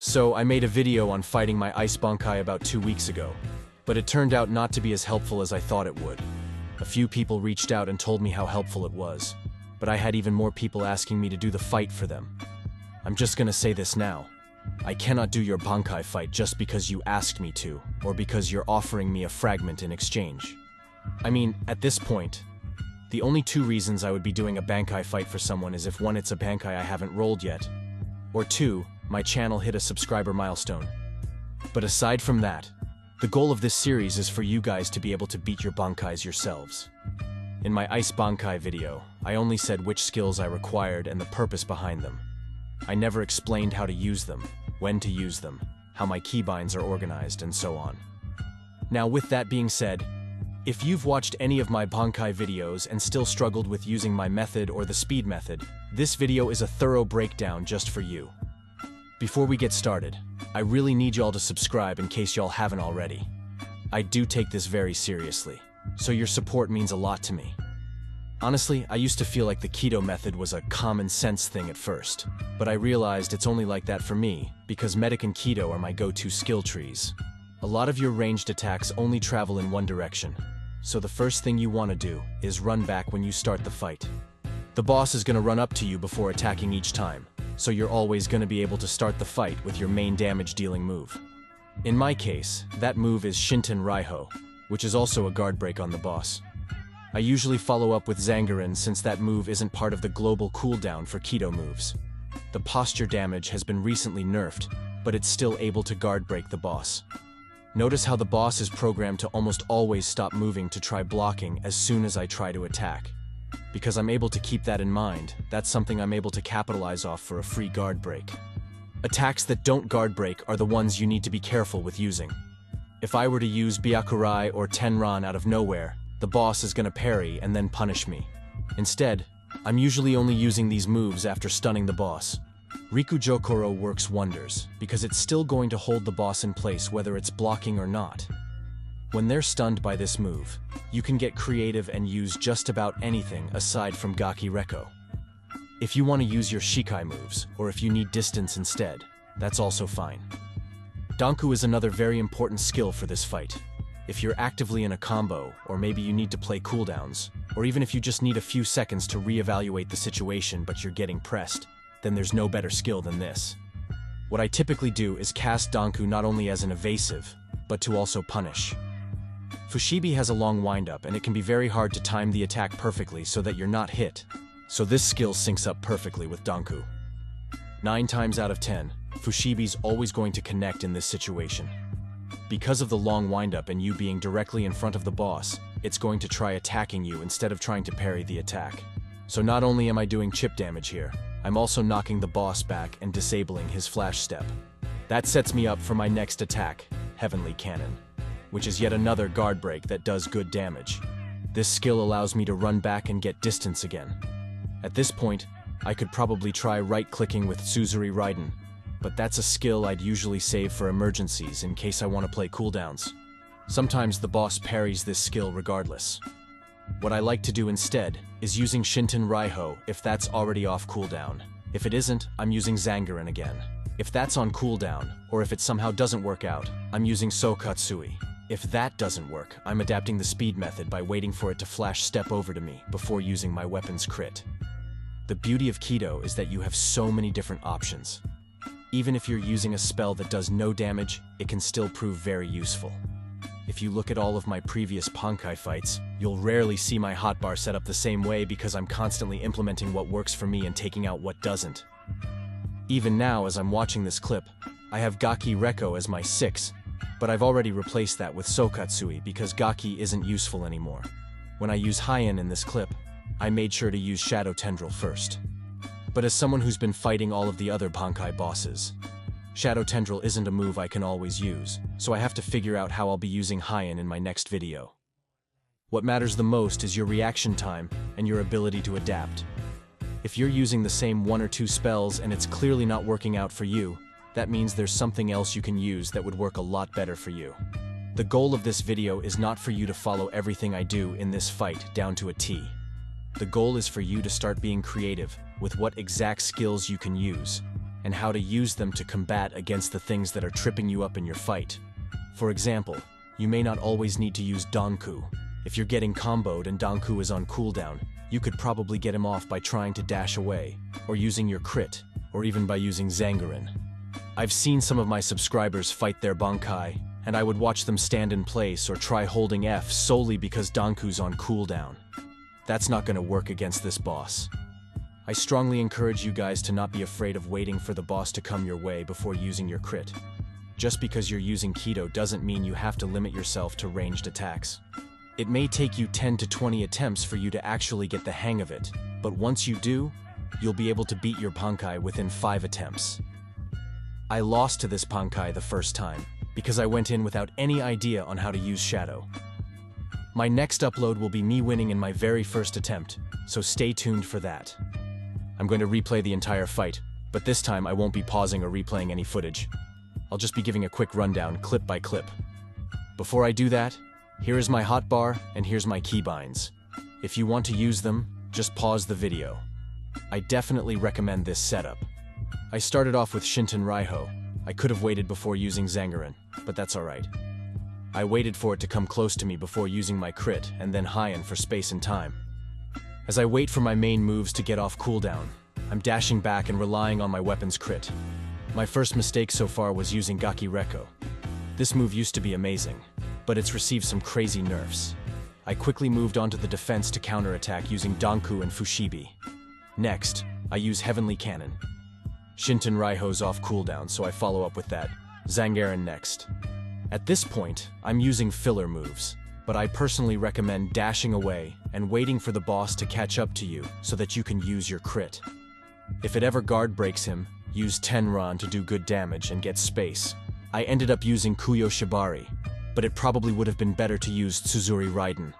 So I made a video on fighting my ice Bankai about 2 weeks ago, but it turned out not to be as helpful as I thought it would. A few people reached out and told me how helpful it was, but I had even more people asking me to do the fight for them. I'm just gonna say this now. I cannot do your Bankai fight just because you asked me to, or because you're offering me a fragment in exchange. I mean, at this point, the only 2 reasons I would be doing a Bankai fight for someone is if 1, it's a Bankai I haven't rolled yet, or 2, my channel hit a subscriber milestone. But aside from that, the goal of this series is for you guys to be able to beat your Bankais yourselves. In my Ice Bankai video, I only said which skills I required and the purpose behind them. I never explained how to use them, when to use them, how my keybinds are organized, and so on. Now, with that being said, if you've watched any of my Bankai videos and still struggled with using my method or the speed method, this video is a thorough breakdown just for you. Before we get started, I really need y'all to subscribe in case y'all haven't already. I do take this very seriously, so your support means a lot to me. Honestly, I used to feel like the keto method was a common sense thing at first, but I realized it's only like that for me because medic and keto are my go-to skill trees. A lot of your ranged attacks only travel in one direction, so the first thing you want to do is run back when you start the fight. The boss is going to run up to you before attacking each time, so you're always going to be able to start the fight with your main damage-dealing move. In my case, that move is Shinten Raiho, which is also a guard break on the boss. I usually follow up with Zangetsu since that move isn't part of the global cooldown for keto moves. The posture damage has been recently nerfed, but it's still able to guard break the boss. Notice how the boss is programmed to almost always stop moving to try blocking as soon as I try to attack. Because I'm able to keep that in mind, that's something I'm able to capitalize off for a free guard break. Attacks that don't guard break are the ones you need to be careful with using. If I were to use Byakurai or Tenran out of nowhere, the boss is gonna parry and then punish me. Instead, I'm usually only using these moves after stunning the boss. Rikujokoro works wonders, because it's still going to hold the boss in place whether it's blocking or not. When they're stunned by this move, you can get creative and use just about anything aside from Gaki Reko. If you want to use your shikai moves, or if you need distance instead, that's also fine. Danku is another very important skill for this fight. If you're actively in a combo, or maybe you need to play cooldowns, or even if you just need a few seconds to reevaluate the situation but you're getting pressed, then there's no better skill than this. What I typically do is cast Danku not only as an evasive, but to also punish. Fushibi has a long windup and it can be very hard to time the attack perfectly so that you're not hit, so this skill syncs up perfectly with Danku. 9 times out of 10, Fushibi's always going to connect in this situation. Because of the long windup and you being directly in front of the boss, it's going to try attacking you instead of trying to parry the attack. So not only am I doing chip damage here, I'm also knocking the boss back and disabling his flash step. That sets me up for my next attack, Heavenly Cannon, which is yet another guard break that does good damage. This skill allows me to run back and get distance again. At this point, I could probably try right-clicking with Tsuzuri Raiden, but that's a skill I'd usually save for emergencies in case I want to play cooldowns. Sometimes the boss parries this skill regardless. What I like to do instead is using Shinten Raiho if that's already off cooldown. If it isn't, I'm using Zangetsu again. If that's on cooldown, or if it somehow doesn't work out, I'm using Sokatsui. If that doesn't work, I'm adapting the speed method by waiting for it to flash step over to me before using my weapon's crit. The beauty of Keto is that you have so many different options. Even if you're using a spell that does no damage, it can still prove very useful. If you look at all of my previous Bankai fights, you'll rarely see my hotbar set up the same way because I'm constantly implementing what works for me and taking out what doesn't. Even now, as I'm watching this clip, I have Gaki Reko as my 6, but I've already replaced that with Sokatsui because Gaki isn't useful anymore. When I use Hien in this clip, I made sure to use Shadow Tendril first. But as someone who's been fighting all of the other Bankai bosses, Shadow Tendril isn't a move I can always use, so I have to figure out how I'll be using Hien in my next video. What matters the most is your reaction time and your ability to adapt. If you're using the same 1 or 2 spells and it's clearly not working out for you, that means there's something else you can use that would work a lot better for you. The goal of this video is not for you to follow everything I do in this fight down to a T. The goal is for you to start being creative with what exact skills you can use, and how to use them to combat against the things that are tripping you up in your fight. For example, you may not always need to use Danku. If you're getting comboed and Danku is on cooldown, you could probably get him off by trying to dash away, or using your crit, or even by using Zangerin. I've seen some of my subscribers fight their Bankai, and I would watch them stand in place or try holding F solely because Danku's on cooldown. That's not gonna work against this boss. I strongly encourage you guys to not be afraid of waiting for the boss to come your way before using your crit. Just because you're using Keto doesn't mean you have to limit yourself to ranged attacks. It may take you 10 to 20 attempts for you to actually get the hang of it, but once you do, you'll be able to beat your Bankai within 5 attempts. I lost to this Bankai the first time, because I went in without any idea on how to use Shadow. My next upload will be me winning in my very first attempt, so stay tuned for that. I'm going to replay the entire fight, but this time I won't be pausing or replaying any footage. I'll just be giving a quick rundown, clip by clip. Before I do that, here is my hotbar and here's my keybinds. If you want to use them, just pause the video. I definitely recommend this setup. I started off with Shinten Raiho. I could have waited before using Zangerin, but that's alright. I waited for it to come close to me before using my crit, and then Hien for space and time. As I wait for my main moves to get off cooldown, I'm dashing back and relying on my weapon's crit. My first mistake so far was using Gaki Reko. This move used to be amazing, but it's received some crazy nerfs. I quickly moved onto the defense to counterattack using Danku and Fushibi. Next, I use Heavenly Cannon. Shinten Raiho's off cooldown, so I follow up with that. Zangerin next. At this point, I'm using filler moves, but I personally recommend dashing away and waiting for the boss to catch up to you so that you can use your crit. If it ever guard breaks him, use Tenran to do good damage and get space. I ended up using Kuyo Shibari, but it probably would have been better to use Tsuzuri Raiden.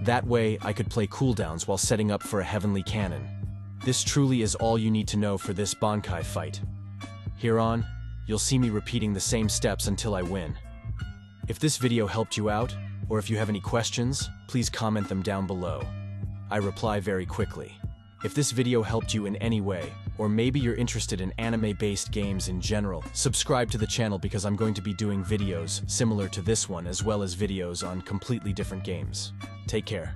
That way, I could play cooldowns while setting up for a Heavenly Cannon. This truly is all you need to know for this Bankai fight. Here on, you'll see me repeating the same steps until I win. If this video helped you out, or if you have any questions, please comment them down below. I reply very quickly. If this video helped you in any way, or maybe you're interested in anime-based games in general, subscribe to the channel because I'm going to be doing videos similar to this one as well as videos on completely different games. Take care.